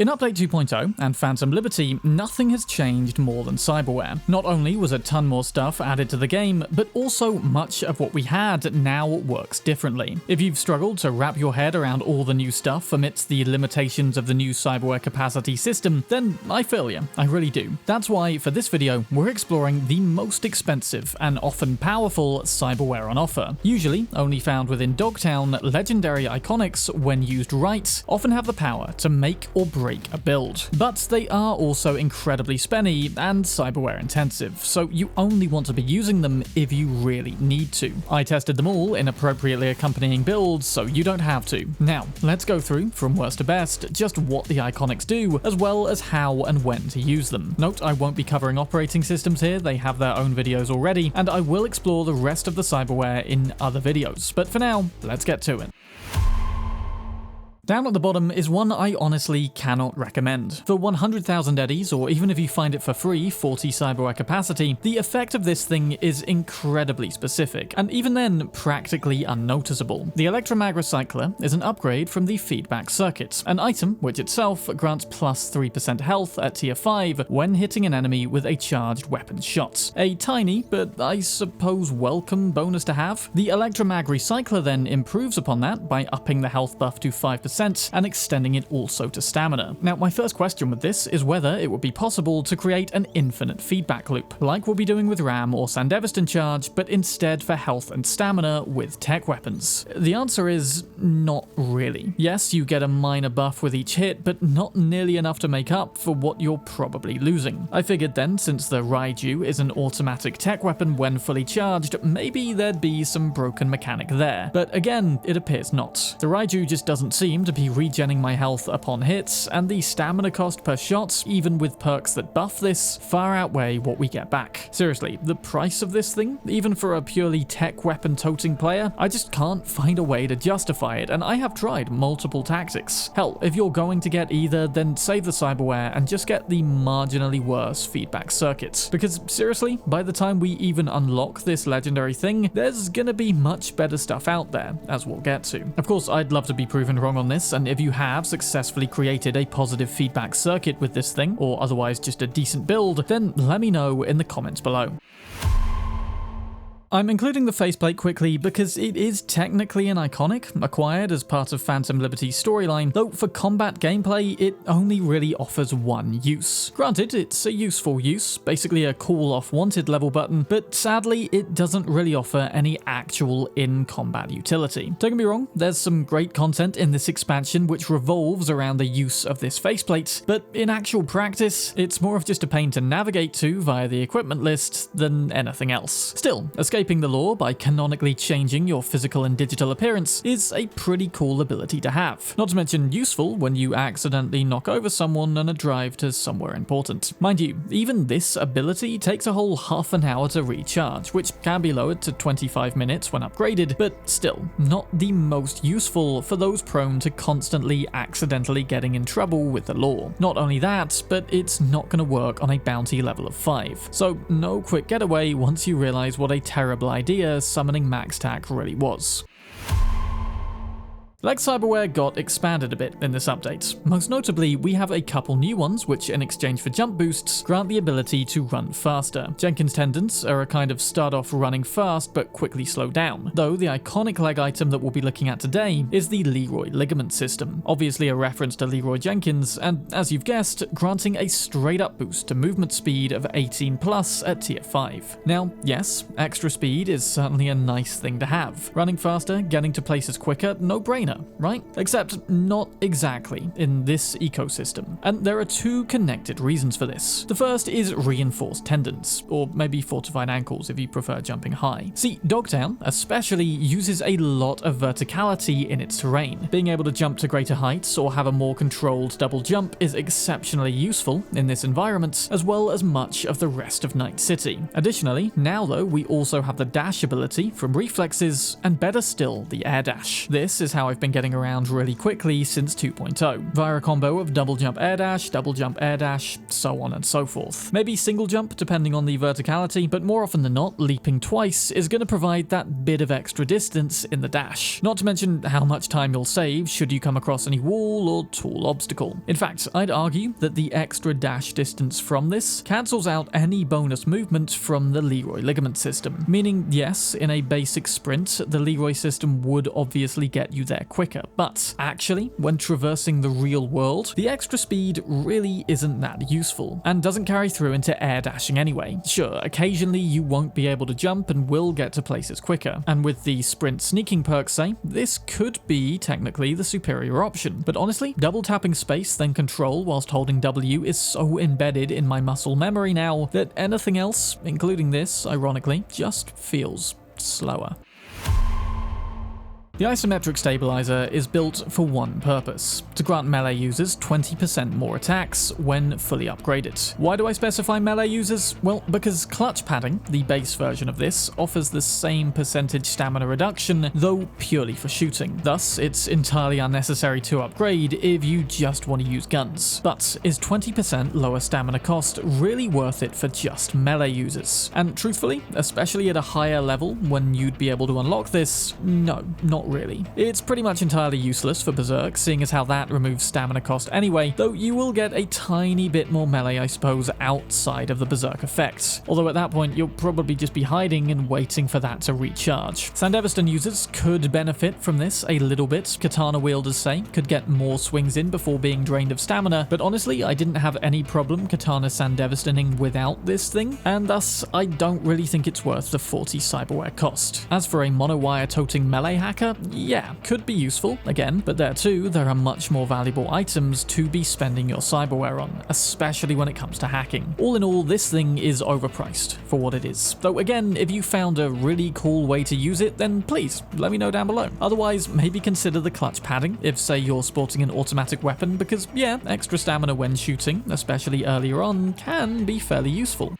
In Update 2.0 and Phantom Liberty, nothing has changed more than Cyberware. Not only was a ton more stuff added to the game, but also much of what we had now works differently. If you've struggled to wrap your head around all the new stuff amidst the limitations of the new Cyberware capacity system, then I feel you, I really do. That's why for this video, we're exploring the most expensive and often powerful Cyberware on offer. Usually only found within Dogtown, legendary iconics, when used right, often have the power to make or break a build. But they are also incredibly spenny and Cyberware intensive, so you only want to be using them if you really need to. I tested them all in appropriately accompanying builds, so you don't have to. Now, let's go through, from worst to best, just what the iconics do, as well as how and when to use them. Note, I won't be covering operating systems here, they have their own videos already, and I will explore the rest of the Cyberware in other videos. But for now, let's get to it. Down at the bottom is one I honestly cannot recommend. For 100,000 eddies, or even if you find it for free, 40 Cyberware capacity, the effect of this thing is incredibly specific, and even then, practically unnoticeable. The Electromag Recycler is an upgrade from the feedback circuit, an item which itself grants plus 3% health at tier 5 when hitting an enemy with a charged weapon shot. A tiny, but I suppose welcome bonus to have. The Electromag Recycler then improves upon that by upping the health buff to 5%, and extending it also to stamina. Now, my first question with this is whether it would be possible to create an infinite feedback loop, like we'll be doing with Ram or Sandevistan charge, but instead for health and stamina with tech weapons. The answer is not really. Yes, you get a minor buff with each hit, but not nearly enough to make up for what you're probably losing. I figured then, since the Raiju is an automatic tech weapon when fully charged, maybe there'd be some broken mechanic there. But again, it appears not. The Raiju just doesn't seem to be regenning my health upon hits, and the stamina cost per shot, even with perks that buff this, far outweigh what we get back. Seriously, the price of this thing, even for a purely tech weapon toting player, I just can't find a way to justify it, and I have tried multiple tactics. Hell, if you're going to get either, then save the Cyberware and just get the marginally worse feedback circuit. Because seriously, by the time we even unlock this legendary thing, there's gonna be much better stuff out there, as we'll get to. Of course, I'd love to be proven wrong on this, and if you have successfully created a positive feedback circuit with this thing, or otherwise just a decent build, then let me know in the comments below. I'm including the faceplate quickly because it is technically an iconic, acquired as part of Phantom Liberty's storyline, though for combat gameplay, it only really offers one use. Granted, it's a useful use, basically a call off wanted level button, but sadly, it doesn't really offer any actual in-combat utility. Don't get me wrong, there's some great content in this expansion which revolves around the use of this faceplate, but in actual practice, it's more of just a pain to navigate to via the equipment list than anything else. Still, escaping the law by canonically changing your physical and digital appearance is a pretty cool ability to have. Not to mention useful when you accidentally knock over someone on a drive to somewhere important. Mind you, even this ability takes a whole half an hour to recharge, which can be lowered to 25 minutes when upgraded, but still, not the most useful for those prone to constantly accidentally getting in trouble with the law. Not only that, but it's not going to work on a bounty level of 5. So no quick getaway once you realize what a terrible idea summoning max tack really was. Like Cyberware got expanded a bit in this update. Most notably, we have a couple new ones which, in exchange for jump boosts, grant the ability to run faster. Jenkins tendons are a kind of start off running fast but quickly slow down, though the iconic leg item that we'll be looking at today is the Leeroy Ligament system, obviously a reference to Leeroy Jenkins, and as you've guessed, granting a straight up boost to movement speed of 18 plus at tier 5. Now, yes, extra speed is certainly a nice thing to have. Running faster, getting to places quicker, no brainer, right? Except not exactly in this ecosystem. And there are two connected reasons for this. The first is reinforced tendons, or maybe fortified ankles if you prefer jumping high. See, Dogtown especially uses a lot of verticality in its terrain. Being able to jump to greater heights or have a more controlled double jump is exceptionally useful in this environment, as well as much of the rest of Night City. Additionally, now though, we also have the dash ability from reflexes, and better still, the air dash. This is how I've been getting around really quickly since 2.0, via a combo of double jump air dash, so on and so forth. Maybe single jump depending on the verticality, but more often than not, leaping twice is going to provide that bit of extra distance in the dash. Not to mention how much time you'll save should you come across any wall or tall obstacle. In fact, I'd argue that the extra dash distance from this cancels out any bonus movement from the Leeroy Ligament system. Meaning, yes, in a basic sprint, the Leeroy system would obviously get you there quicker, but actually, when traversing the real world, the extra speed really isn't that useful, and doesn't carry through into air dashing anyway. Sure, occasionally you won't be able to jump and will get to places quicker, and with the sprint sneaking perk, say, this could be technically the superior option, but honestly, double tapping space then control whilst holding W is so embedded in my muscle memory now that anything else, including this, ironically, just feels slower. The Isometric Stabiliser is built for one purpose: to grant melee users 20% more attacks when fully upgraded. Why do I specify melee users? Well, because clutch padding, the base version of this, offers the same percentage stamina reduction, though purely for shooting. Thus, it's entirely unnecessary to upgrade if you just want to use guns. But is 20% lower stamina cost really worth it for just melee users? And truthfully, especially at a higher level when you'd be able to unlock this, no, not really. It's pretty much entirely useless for Berserk, seeing as how that removes stamina cost anyway, though you will get a tiny bit more melee, I suppose, outside of the Berserk effect. Although at that point, you'll probably just be hiding and waiting for that to recharge. Sandevistan users could benefit from this a little bit. Katana wielders, say, could get more swings in before being drained of stamina, but honestly, I didn't have any problem Katana Sandevistaning without this thing, and thus, I don't really think it's worth the 40 Cyberware cost. As for a monowire toting melee hacker, yeah, could be useful, again, but there too, there are much more valuable items to be spending your Cyberware on, especially when it comes to hacking. All in all, this thing is overpriced for what it is. Though again, if you found a really cool way to use it, then please, let me know down below. Otherwise, maybe consider the clutch padding if, say, you're sporting an automatic weapon, because yeah, extra stamina when shooting, especially earlier on, can be fairly useful.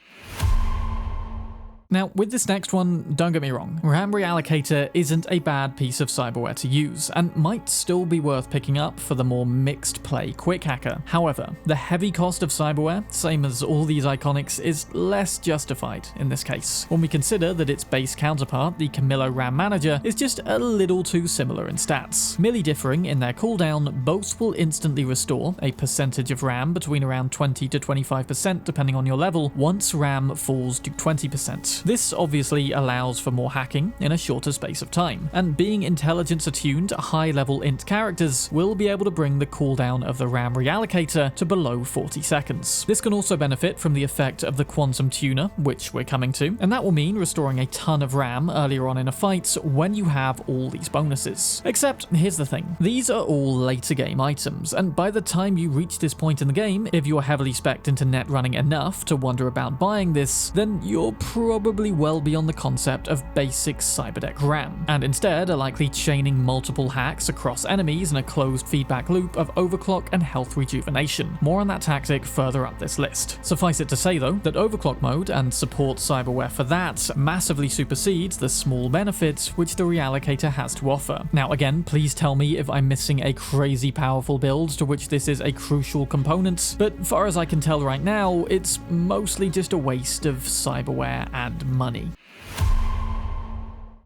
Now, with this next one, don't get me wrong, RAM Reallocator isn't a bad piece of Cyberware to use, and might still be worth picking up for the more mixed play quick hacker. However, the heavy cost of Cyberware, same as all these iconics, is less justified in this case, when we consider that its base counterpart, the Camillo RAM Manager, is just a little too similar in stats. Merely differing in their cooldown, both will instantly restore a percentage of RAM between around 20 to 25% depending on your level, once RAM falls to 20%. This obviously allows for more hacking in a shorter space of time, and being intelligence attuned, high-level int characters will be able to bring the cooldown of the RAM Reallocator to below 40 seconds. This can also benefit from the effect of the Quantum Tuner, which we're coming to, and that will mean restoring a ton of RAM earlier on in a fight when you have all these bonuses. Except, here's the thing, these are all later game items, and by the time you reach this point in the game, if you're heavily spec'd into net running enough to wonder about buying this, then you're probably well beyond the concept of basic Cyberdeck RAM, and instead are likely chaining multiple hacks across enemies in a closed feedback loop of overclock and health rejuvenation. More on that tactic further up this list. Suffice it to say though, that overclock mode and support Cyberware for that massively supersedes the small benefits which the Reallocator has to offer. Now again, please tell me if I'm missing a crazy powerful build to which this is a crucial component, but far as I can tell right now, it's mostly just a waste of Cyberware and money.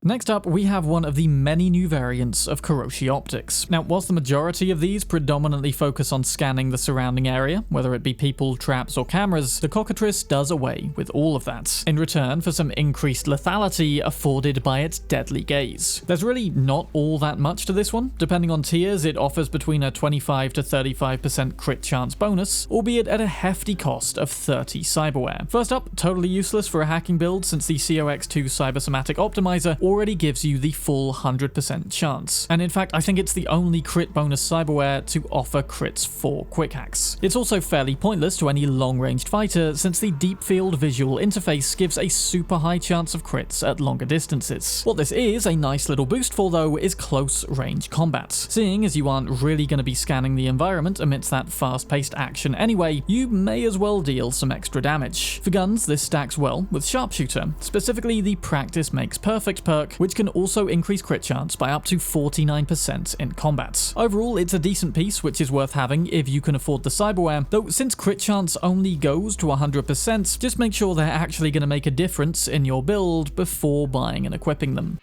Next up, we have one of the many new variants of Kiroshi optics. Now, whilst the majority of these predominantly focus on scanning the surrounding area, whether it be people, traps, or cameras, the Cockatrice does away with all of that, in return for some increased lethality afforded by its deadly gaze. There's really not all that much to this one. Depending on tiers, it offers between a 25 to 35% crit chance bonus, albeit at a hefty cost of 30 Cyberware. First up, totally useless for a hacking build since the COX2 Cybersomatic Optimizer already gives you the full 100% chance. And in fact, I think it's the only crit bonus Cyberware to offer crits for quick hacks. It's also fairly pointless to any long-ranged fighter since the deep field visual interface gives a super high chance of crits at longer distances. What this is a nice little boost for though is close range combat. Seeing as you aren't really going to be scanning the environment amidst that fast-paced action anyway, you may as well deal some extra damage. For guns, this stacks well with Sharpshooter, specifically the Practice Makes Perfect perk, Berserk, which can also increase crit chance by up to 49% in combat. Overall, it's a decent piece which is worth having if you can afford the Cyberware, though since crit chance only goes to 100%, just make sure they're actually going to make a difference in your build before buying and equipping them.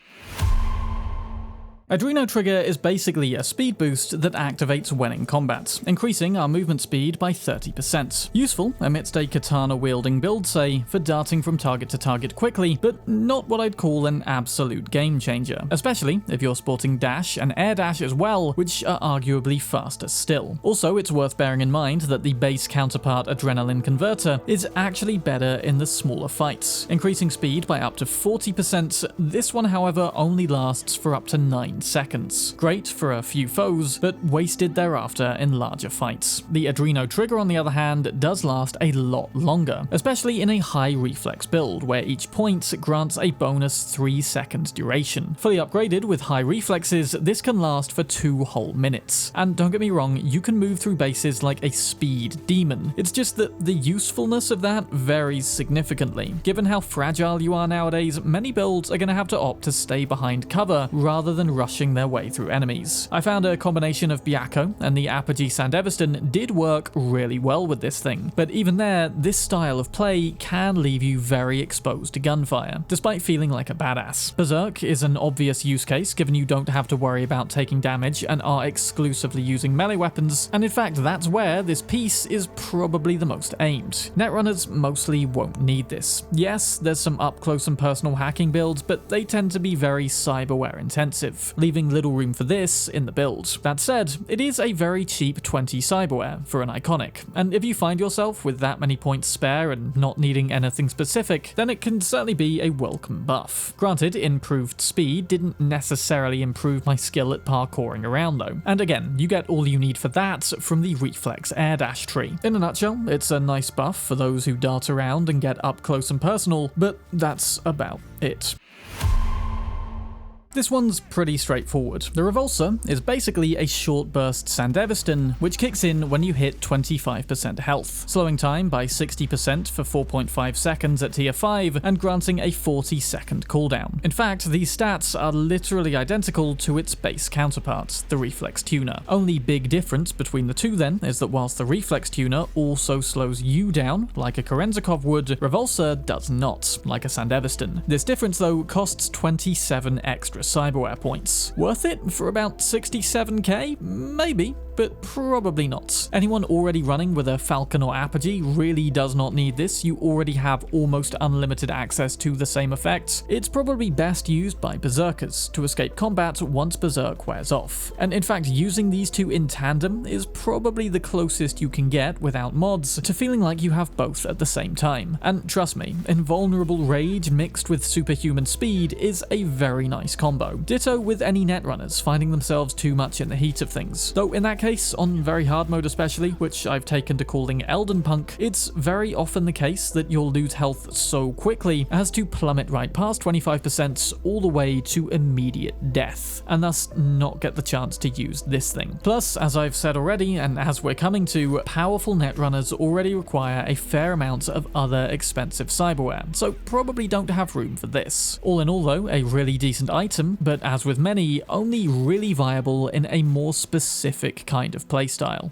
Adreno-Trigger is basically a speed boost that activates when in combat, increasing our movement speed by 30%. Useful amidst a katana-wielding build, say, for darting from target to target quickly, but not what I'd call an absolute game changer, especially if you're sporting dash and air dash as well, which are arguably faster still. Also, it's worth bearing in mind that the base counterpart Adrenaline Converter is actually better in the smaller fights, increasing speed by up to 40%. This one, however, only lasts for up to 9 seconds. Great for a few foes, but wasted thereafter in larger fights. The Adreno-Trigger, on the other hand, does last a lot longer, especially in a high reflex build, where each point grants a bonus 3-second duration. Fully upgraded with high reflexes, this can last for 2 whole minutes. And don't get me wrong, you can move through bases like a speed demon. It's just that the usefulness of that varies significantly. Given how fragile you are nowadays, many builds are going to have to opt to stay behind cover rather than rushing their way through enemies. I found a combination of Byakko and the Apogee Sandevistan did work really well with this thing, but even there, this style of play can leave you very exposed to gunfire, despite feeling like a badass. Berserk is an obvious use case given you don't have to worry about taking damage and are exclusively using melee weapons, and in fact that's where this piece is probably the most aimed. Netrunners mostly won't need this. Yes, there's some up close and personal hacking builds, but they tend to be very Cyberware intensive, leaving little room for this in the build. That said, it is a very cheap 20 Cyberware for an iconic, and if you find yourself with that many points spare and not needing anything specific, then it can certainly be a welcome buff. Granted, improved speed didn't necessarily improve my skill at parkouring around though, and again, you get all you need for that from the reflex air dash tree. In a nutshell, it's a nice buff for those who dart around and get up close and personal, but that's about it. This one's pretty straightforward. The Revulsor is basically a short burst Sandevistan, which kicks in when you hit 25% health, slowing time by 60% for 4.5 seconds at tier 5 and granting a 40-second cooldown. In fact, these stats are literally identical to its base counterpart, the Reflex Tuner. Only big difference between the two then is that whilst the Reflex Tuner also slows you down, like a Korenzakov would, Revulsor does not, like a Sandevistan. This difference though costs 27 extra Cyberware points. Worth it for about 67k? Maybe, but probably not. Anyone already running with a Falcon or Apogee really does not need this. You already have almost unlimited access to the same effects. It's probably best used by Berserkers to escape combat once Berserk wears off. And in fact, using these two in tandem is probably the closest you can get without mods to feeling like you have both at the same time. And trust me, invulnerable rage mixed with superhuman speed is a very nice combo. Ditto with any netrunners finding themselves too much in the heat of things. Though in that case, on very hard mode especially, which I've taken to calling Elden Punk, it's very often the case that you'll lose health so quickly as to plummet right past 25% all the way to immediate death, and thus not get the chance to use this thing. Plus, as I've said already, and as we're coming to, powerful netrunners already require a fair amount of other expensive Cyberware, so probably don't have room for this. All in all though, a really decent item, but as with many, only really viable in a more specific kind of playstyle.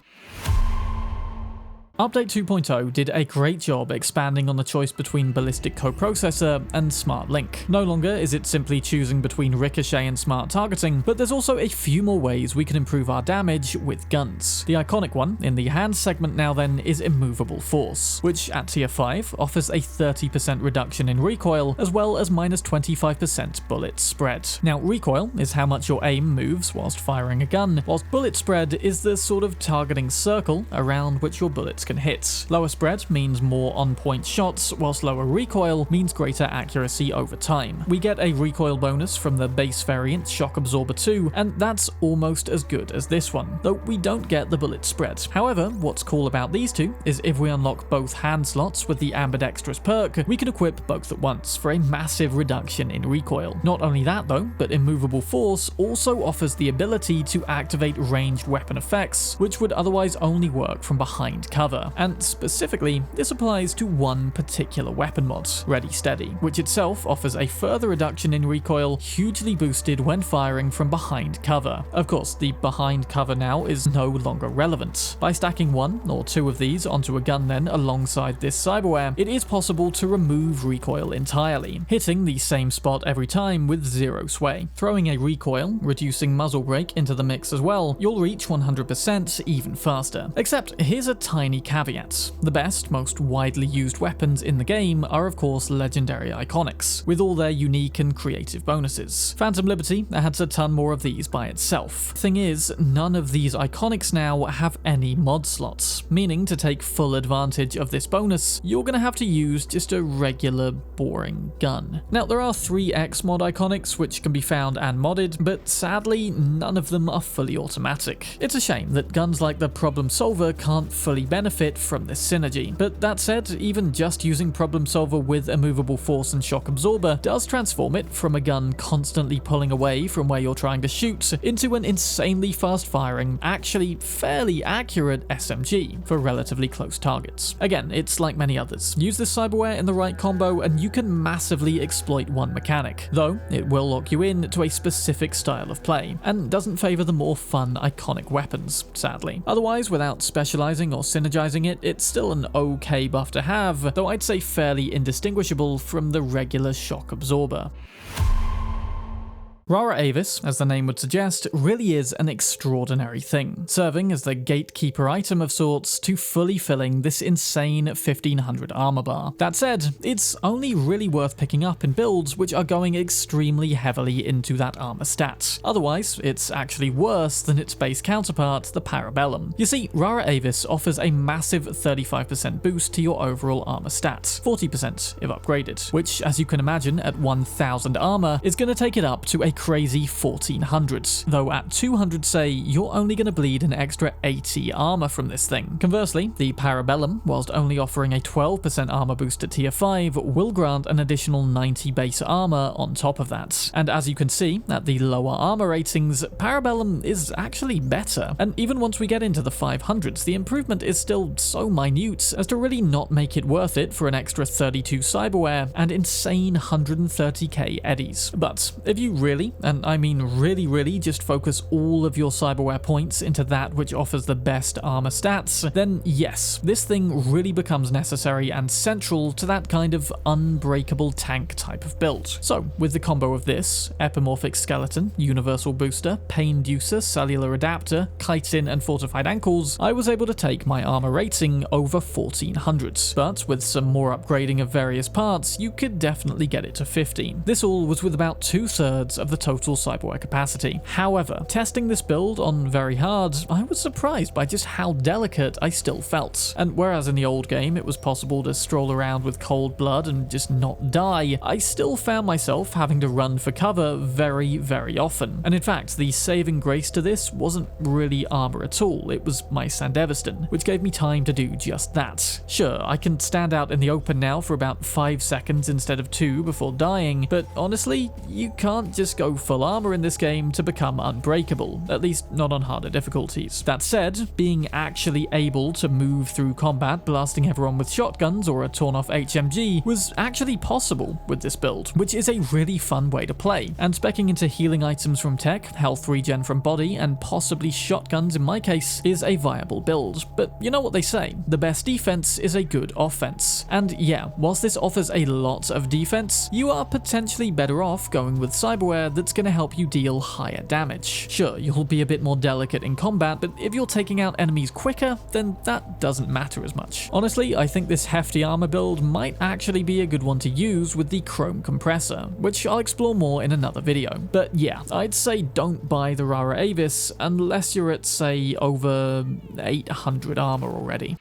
Update 2.0 did a great job expanding on the choice between Ballistic Coprocessor and Smart Link. No longer is it simply choosing between Ricochet and Smart Targeting, but there's also a few more ways we can improve our damage with guns. The iconic one in the hand segment now then is Immovable Force, which at tier 5 offers a 30% reduction in recoil as well as minus 25% bullet spread. Now recoil is how much your aim moves whilst firing a gun, whilst bullet spread is the sort of targeting circle around which your bullets can hit. Lower spread means more on-point shots, whilst lower recoil means greater accuracy over time. We get a recoil bonus from the base variant Shock Absorber 2, and that's almost as good as this one, though we don't get the bullet spread. However, what's cool about these two is if we unlock both hand slots with the Ambidextrous perk, we can equip both at once for a massive reduction in recoil. Not only that though, but Immovable Force also offers the ability to activate ranged weapon effects, which would otherwise only work from behind cover. cover, and specifically, this applies to one particular weapon mod, Ready Steady, which itself offers a further reduction in recoil, hugely boosted when firing from behind cover. Of course, the behind cover now is no longer relevant. By stacking one or two of these onto a gun then alongside this cyberware, it is possible to remove recoil entirely, hitting the same spot every time with zero sway. Throwing a recoil, reducing muzzle brake into the mix as well, you'll reach 100% even faster. Except here's a tiny caveat. The best, most widely used weapons in the game are of course legendary iconics, with all their unique and creative bonuses. Phantom Liberty adds a ton more of these by itself. Thing is, none of these iconics now have any mod slots, meaning to take full advantage of this bonus, you're gonna have to use just a regular, boring gun. Now, there are 3x mod iconics which can be found and modded, but sadly, none of them are fully automatic. It's a shame that guns like the Problem Solver can't fully benefit from this synergy, but that said, even just using Problem Solver with Immovable Force and Shock Absorber does transform it from a gun constantly pulling away from where you're trying to shoot into an insanely fast firing, actually fairly accurate SMG for relatively close targets. Again, it's like many others. Use this cyberware in the right combo and you can massively exploit one mechanic, though it will lock you in to a specific style of play, and doesn't favour the more fun iconic weapons, sadly. Otherwise, without specialising or synergizing it, it's still an okay buff to have, though I'd say fairly indistinguishable from the regular shock absorber. Rara Avis, as the name would suggest, really is an extraordinary thing, serving as the gatekeeper item of sorts to fully filling this insane 1500 armor bar. That said, it's only really worth picking up in builds which are going extremely heavily into that armor stat. Otherwise, it's actually worse than its base counterpart, the Parabellum. You see, Rara Avis offers a massive 35% boost to your overall armor stats, 40% if upgraded, which, as you can imagine, at 1000 armor, is going to take it up to a crazy 1400, though at 200 say, you're only going to bleed an extra 80 armor from this thing. Conversely, the Parabellum, whilst only offering a 12% armor boost at tier 5, will grant an additional 90 base armor on top of that. And as you can see, at the lower armor ratings, Parabellum is actually better, and even once we get into the 500s, the improvement is still so minute as to really not make it worth it for an extra 32 cyberware and insane 130k eddies. But if you really, and I mean really just focus all of your cyberware points into that which offers the best armor stats, then yes, this thing really becomes necessary and central to that kind of unbreakable tank type of build. So with the combo of this, Epimorphic Skeleton, Universal Booster, Pain Ducer, Cellular Adapter, Chitin and Fortified Ankles, I was able to take my armor rating over 1400, but with some more upgrading of various parts, you could definitely get it to 15. This all was with about 2/3 of the total cyberware capacity. However, testing this build on very hard, I was surprised by just how delicate I still felt. And whereas in the old game it was possible to stroll around with cold blood and just not die, I still found myself having to run for cover very often. And in fact, the saving grace to this wasn't really armor at all, it was my Sandevistan, which gave me time to do just that. Sure, I can stand out in the open now for about 5 seconds instead of 2 before dying, but honestly, you can't just go full armor in this game to become unbreakable, at least not on harder difficulties. That said, being actually able to move through combat blasting everyone with shotguns or a torn off HMG was actually possible with this build, which is a really fun way to play, and speccing into healing items from tech, health regen from body, and possibly shotguns in my case is a viable build. But you know what they say, the best defense is a good offense. And yeah, whilst this offers a lot of defense, you are potentially better off going with cyberware that's going to help you deal higher damage. Sure, you'll be a bit more delicate in combat, but if you're taking out enemies quicker, then that doesn't matter as much. Honestly, I think this hefty armor build might actually be a good one to use with the Chrome Compressor, which I'll explore more in another video. But yeah, I'd say don't buy the Rara Avis unless you're at, say, over 800 armor already.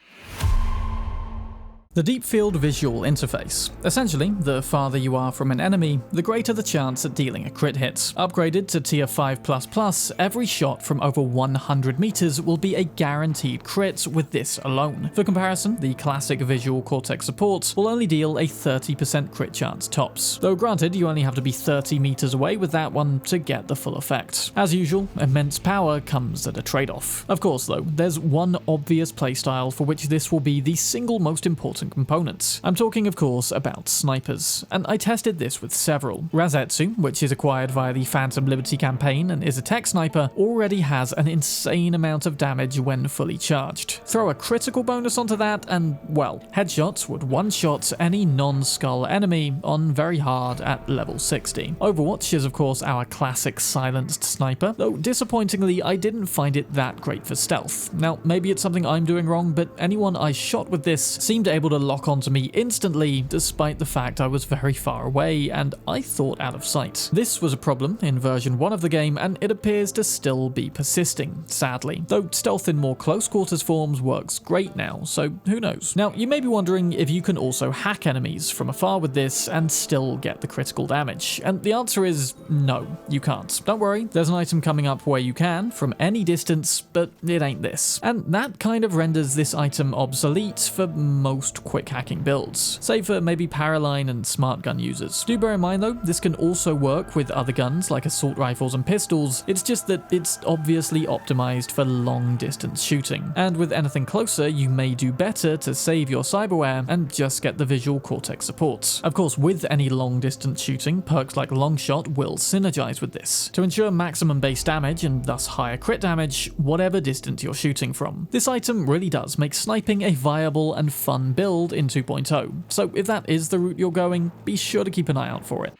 The Deep Field Visual Interface. Essentially, the farther you are from an enemy, the greater the chance at dealing a crit hit. Upgraded to tier 5++, every shot from over 100 meters will be a guaranteed crit with this alone. For comparison, the classic Visual Cortex support will only deal a 30% crit chance tops. Though granted, you only have to be 30 meters away with that one to get the full effect. As usual, immense power comes at a trade-off. Of course though, there's one obvious playstyle for which this will be the single most important component. I'm talking of course about snipers, and I tested this with several. Razetsu, which is acquired via the Phantom Liberty campaign and is a tech sniper, already has an insane amount of damage when fully charged. Throw a critical bonus onto that and, well, headshots would one-shot any non-skull enemy on very hard at level 60. Overwatch is of course our classic silenced sniper, though disappointingly I didn't find it that great for stealth. Now maybe it's something I'm doing wrong, but anyone I shot with this seemed able to lock onto me instantly despite the fact I was very far away and I thought out of sight. This was a problem in version 1 of the game and it appears to still be persisting, sadly. Though stealth in more close quarters forms works great now, so who knows. Now you may be wondering if you can also hack enemies from afar with this and still get the critical damage, and the answer is no, you can't. Don't worry, there's an item coming up where you can, from any distance, but it ain't this. And that kind of renders this item obsolete for most quick hacking builds, save for maybe Paraline and Smart Gun users. Do bear in mind though, this can also work with other guns like assault rifles and pistols, it's just that it's obviously optimized for long distance shooting. And with anything closer, you may do better to save your cyberware and just get the Visual Cortex support. Of course, with any long distance shooting, perks like Longshot will synergize with this, to ensure maximum base damage and thus higher crit damage, whatever distance you're shooting from. This item really does make sniping a viable and fun build in 2.0, so if that is the route you're going, be sure to keep an eye out for it.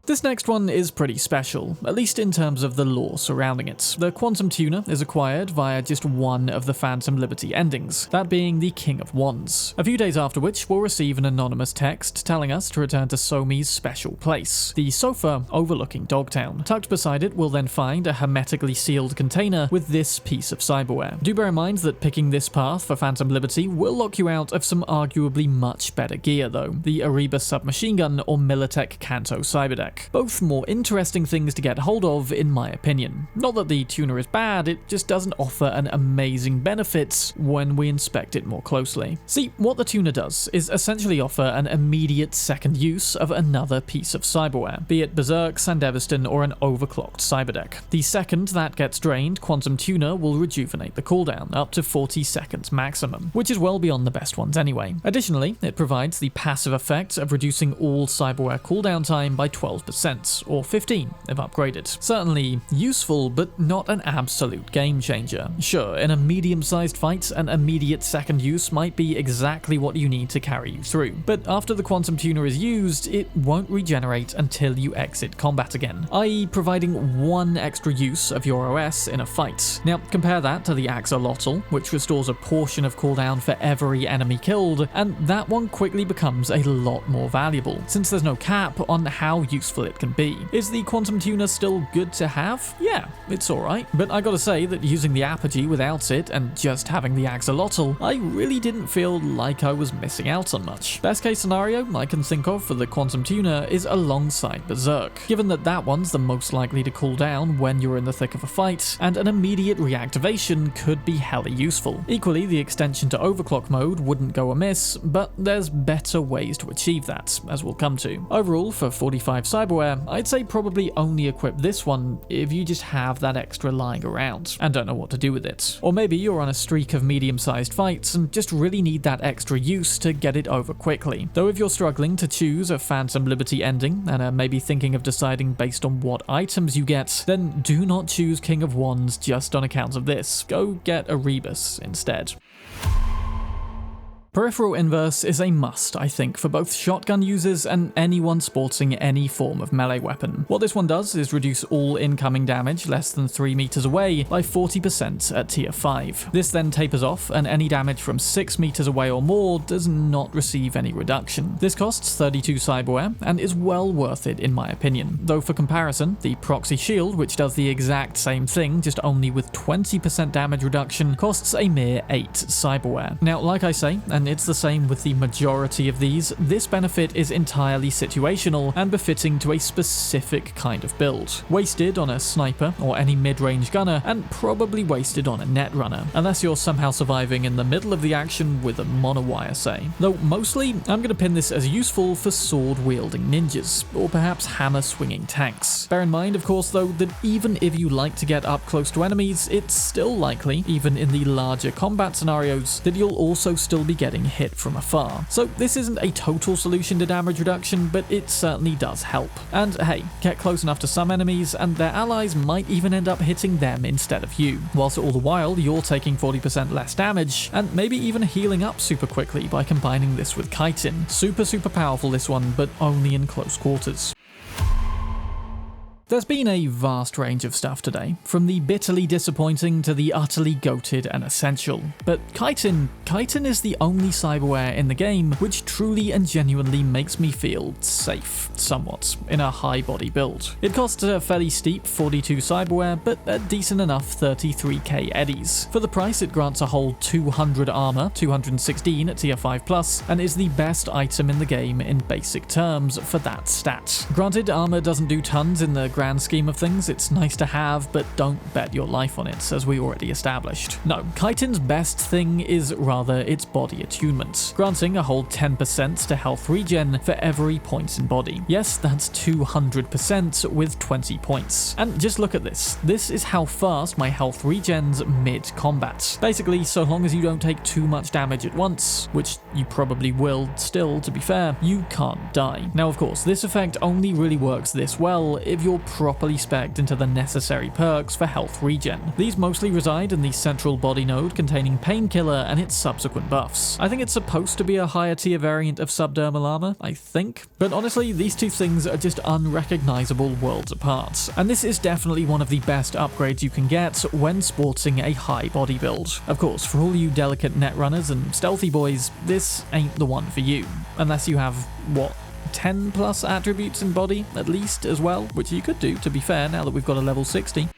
This next one is pretty special, at least in terms of the lore surrounding it. The Quantum Tuner is acquired via just one of the Phantom Liberty endings, that being the King of Wands. A few days after which, we'll receive an anonymous text telling us to return to Somi's special place, the sofa overlooking Dogtown. Tucked beside it, we'll then find a hermetically sealed container with this piece of cyberware. Do bear in mind that picking this path for Phantom Liberty will lock you out of some arguably much better gear though, the Ariba submachine gun or Militech Kanto cyberdeck. Both more interesting things to get hold of in my opinion. Not that the tuner is bad, it just doesn't offer an amazing benefits when we inspect it more closely. See, what the tuner does is essentially offer an immediate second use of another piece of cyberware, be it Berserk, Sandevistan, or an overclocked cyberdeck. The second that gets drained, Quantum Tuner will rejuvenate the cooldown up to 40 seconds maximum, which is well beyond the best ones anyway. Additionally, it provides the passive effect of reducing all cyberware cooldown time by 12%, or 15 if upgraded. Certainly useful, but not an absolute game changer. Sure, in a medium-sized fight, an immediate second use might be exactly what you need to carry you through, but after the Quantum Tuner is used, it won't regenerate until you exit combat again, i.e. providing one extra use of your OS in a fight. Now compare that to the Axolotl, which restores a portion of cooldown for every enemy killed, and that one quickly becomes a lot more valuable, since there's no cap on how useful it can be. Is the Quantum Tuner still good to have? Yeah, it's alright, but I gotta say that using the Apogee without it and just having the Axolotl, I really didn't feel like I was missing out on much. Best case scenario I can think of for the Quantum Tuner is alongside Berserk, given that that one's the most likely to cool down when you're in the thick of a fight, and an immediate reactivation could be hella useful. Equally, the extension to overclock mode wouldn't go amiss, but there's better ways to achieve that, as we'll come to. Overall, for 45 cyberware, I'd say probably only equip this one if you just have that extra lying around and don't know what to do with it. Or maybe you're on a streak of medium-sized fights and just really need that extra use to get it over quickly. Though if you're struggling to choose a Phantom Liberty ending and are maybe thinking of deciding based on what items you get, then do not choose King of Wands just on account of this. Go get a Rebus instead. Peripheral Inverse is a must, I think, for both shotgun users and anyone sporting any form of melee weapon. What this one does is reduce all incoming damage less than 3 meters away by 40% at tier 5. This then tapers off, and any damage from 6 meters away or more does not receive any reduction. This costs 32 cyberware, and is well worth it in my opinion. Though for comparison, the Proxy Shield, which does the exact same thing, just only with 20% damage reduction, costs a mere 8 cyberware. Now, like I say, and imagine it's the same with the majority of these, this benefit is entirely situational and befitting to a specific kind of build. Wasted on a sniper or any mid-range gunner, and probably wasted on a netrunner, unless you're somehow surviving in the middle of the action with a monowire, say. Though mostly, I'm going to pin this as useful for sword-wielding ninjas, or perhaps hammer-swinging tanks. Bear in mind, of course, though, that even if you like to get up close to enemies, it's still likely, even in the larger combat scenarios, that you'll also still be getting hit from afar. So this isn't a total solution to damage reduction, but it certainly does help. And hey, get close enough to some enemies, and their allies might even end up hitting them instead of you, whilst all the while you're taking 40% less damage, and maybe even healing up super quickly by combining this with Chitin. Super powerful this one, but only in close quarters. There's been a vast range of stuff today, from the bitterly disappointing to the utterly goated and essential. But Chitin is the only cyberware in the game which truly and genuinely makes me feel safe, somewhat, in a high body build. It costs a fairly steep 42 cyberware, but a decent enough 33k eddies. For the price, it grants a whole 200 armor, 216 at tier 5+, and is the best item in the game in basic terms for that stat. Granted, armor doesn't do tons in the grand scheme of things, it's nice to have, but don't bet your life on it, as we already established. No, Chitin's best thing is rather its body attunement, granting a whole 10% to health regen for every point in body. Yes, that's 200% with 20 points. And just look at this. This is how fast my health regens mid-combat. Basically, so long as you don't take too much damage at once, which you probably will still, to be fair, you can't die. Now, of course, this effect only really works this well if you're properly specced into the necessary perks for health regen. These mostly reside in the central body node containing Painkiller and its subsequent buffs. I think it's supposed to be a higher tier variant of subdermal armor, I think. But honestly, these two things are just unrecognizable worlds apart. And this is definitely one of the best upgrades you can get when sporting a high body build. Of course, for all you delicate netrunners and stealthy boys, this ain't the one for you. Unless you have, what, 10 plus attributes in body, at least, as well, which you could do, to be fair, now that we've got a level 60.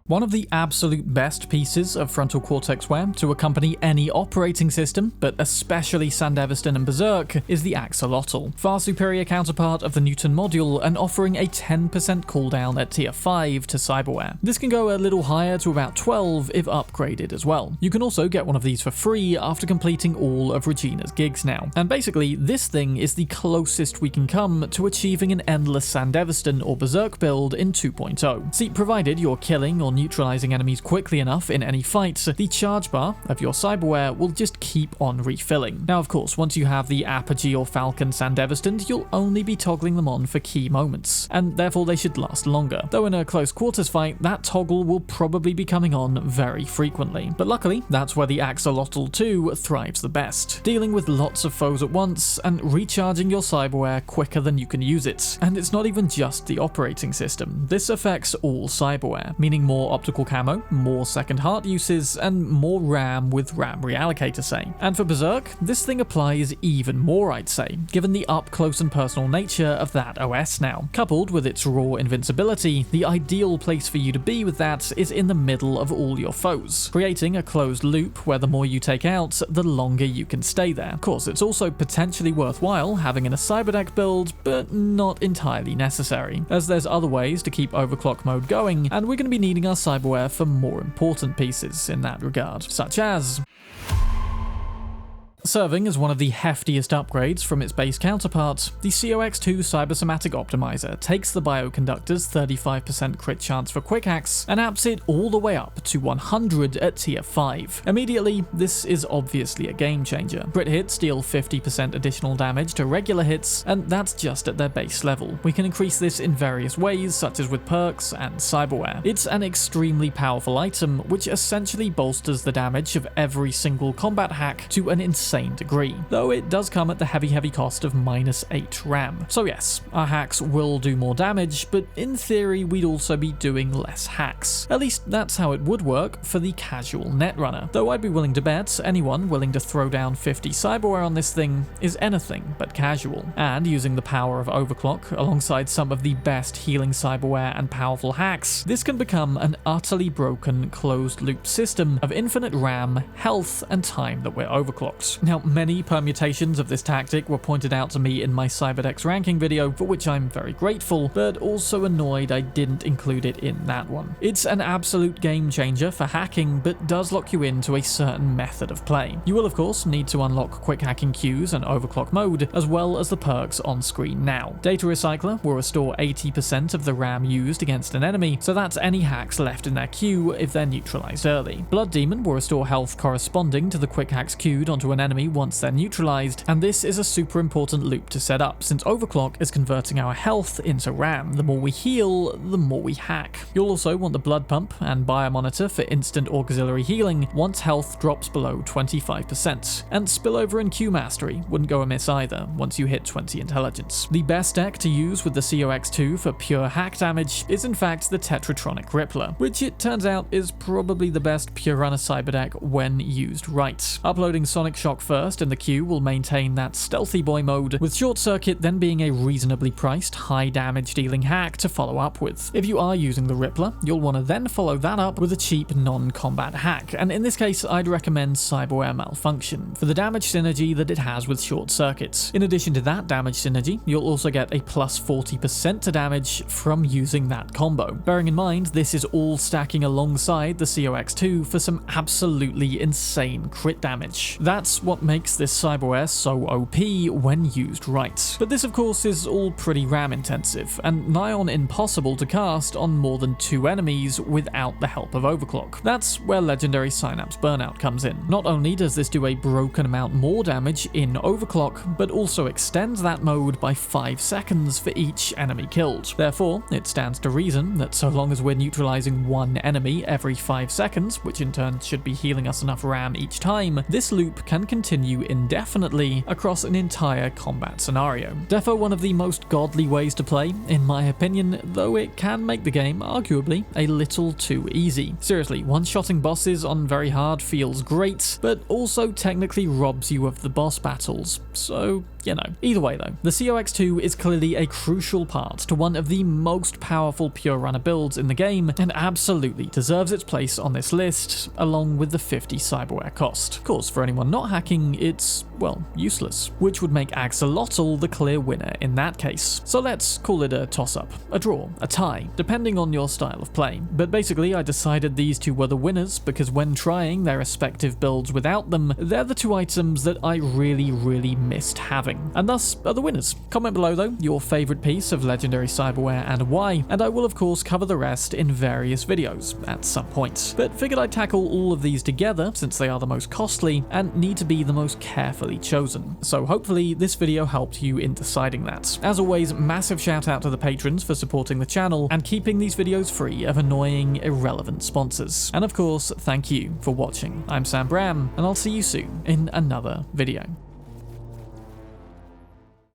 One of the absolute best pieces of frontal cortex wear to accompany any operating system, but especially Sandevistan and Berserk, is the Axolotl, far superior counterpart of the Newton module and offering a 10% cooldown at tier 5 to Cyberware. This can go a little higher to about 12 if upgraded as well. You can also get one of these for free after completing all of Regina's gigs now. And basically, this thing is the closest we can come to achieving an endless Sandevistan or Berserk build in 2.0. See, provided you're killing or neutralizing enemies quickly enough in any fight, the charge bar of your cyberware will just keep on refilling. Now, of course, once you have the Apogee or Falcon Sandevistan, you'll only be toggling them on for key moments, and therefore they should last longer. Though in a close quarters fight, that toggle will probably be coming on very frequently. But luckily, that's where the Axolotl 2 thrives the best, dealing with lots of foes at once and recharging your cyberware quicker than you can use it. And it's not even just the operating system. This affects all cyberware, meaning more optical camo, more second heart uses, and more RAM with RAM Reallocator, say. And for Berserk, this thing applies even more, I'd say, given the up-close and personal nature of that OS now. Coupled with its raw invincibility, the ideal place for you to be with that is in the middle of all your foes, creating a closed loop where the more you take out, the longer you can stay there. Of course, it's also potentially worthwhile having in a Cyberdeck build, but not entirely necessary, as there's other ways to keep overclock mode going, and we're going to be needing our cyberware for more important pieces in that regard, such as serving as one of the heftiest upgrades from its base counterpart, the COX2 Cybersomatic Optimizer takes the Bioconductor's 35% crit chance for quick hacks and amps it all the way up to 100 at tier 5. Immediately, this is obviously a game changer. Crit hits deal 50% additional damage to regular hits, and that's just at their base level. We can increase this in various ways, such as with perks and cyberware. It's an extremely powerful item, which essentially bolsters the damage of every single combat hack to an insane insane degree, though it does come at the heavy cost of -8 RAM. So yes, our hacks will do more damage, but in theory we'd also be doing less hacks. At least that's how it would work for the casual netrunner, though I'd be willing to bet anyone willing to throw down 50 Cyberware on this thing is anything but casual. And using the power of overclock alongside some of the best healing Cyberware and powerful hacks, this can become an utterly broken closed-loop system of infinite RAM, health, and time that we're overclocked. Now, many permutations of this tactic were pointed out to me in my Cyberdex ranking video, for which I'm very grateful, but also annoyed I didn't include it in that one. It's an absolute game changer for hacking, but does lock you into a certain method of play. You will of course need to unlock quick hacking queues and overclock mode, as well as the perks on screen now. Data Recycler will restore 80% of the RAM used against an enemy, so that's any hacks left in their queue if they're neutralized early. Blood Demon will restore health corresponding to the quick hacks queued onto an enemy once they're neutralized, and this is a super important loop to set up, since overclock is converting our health into RAM. The more we heal, the more we hack. You'll also want the Blood Pump and Biomonitor for instant auxiliary healing once health drops below 25%, and Spillover and Q Mastery wouldn't go amiss either once you hit 20 intelligence. The best deck to use with the COX2 for pure hack damage is in fact the Tetratronic Rippler, which it turns out is probably the best pure runner cyber deck when used right. Uploading Sonic Shock first in the queue will maintain that stealthy boy mode, with Short Circuit then being a reasonably priced, high damage dealing hack to follow up with. If you are using the Rippler, you'll want to then follow that up with a cheap non-combat hack, and in this case I'd recommend Cyberware Malfunction for the damage synergy that it has with Short Circuits. In addition to that damage synergy, you'll also get a plus 40% to damage from using that combo. Bearing in mind this is all stacking alongside the COX2 for some absolutely insane crit damage. That's what makes this Cyberware so OP when used right. But this of course is all pretty RAM intensive, and nigh on impossible to cast on more than 2 enemies without the help of overclock. That's where Legendary Synapse Burnout comes in. Not only does this do a broken amount more damage in overclock, but also extends that mode by 5 seconds for each enemy killed. Therefore, it stands to reason that so long as we're neutralizing 1 enemy every 5 seconds, which in turn should be healing us enough RAM each time, this loop can continue indefinitely across an entire combat scenario. Defo one of the most godly ways to play, in my opinion, though it can make the game, arguably, a little too easy. Seriously, one-shotting bosses on very hard feels great, but also technically robs you of the boss battles, so you know. Either way though, the COX2 is clearly a crucial part to one of the most powerful pure runner builds in the game, and absolutely deserves its place on this list, along with the 50 Cyberware cost. Of course, for anyone not hacking, it's, well, useless, which would make Axolotl the clear winner in that case. So let's call it a toss-up, a draw, a tie, depending on your style of play. But basically I decided these two were the winners because when trying their respective builds without them, they're the 2 items that I really missed having, and thus are the winners. Comment below though your favourite piece of legendary Cyberware and why, and I will of course cover the rest in various videos at some point. But figured I'd tackle all of these together since they are the most costly and need to be the most carefully chosen. So hopefully this video helped you in deciding that. As always, massive shout out to the patrons for supporting the channel and keeping these videos free of annoying, irrelevant sponsors. And of course, thank you for watching. I'm Bram, and I'll see you soon in another video.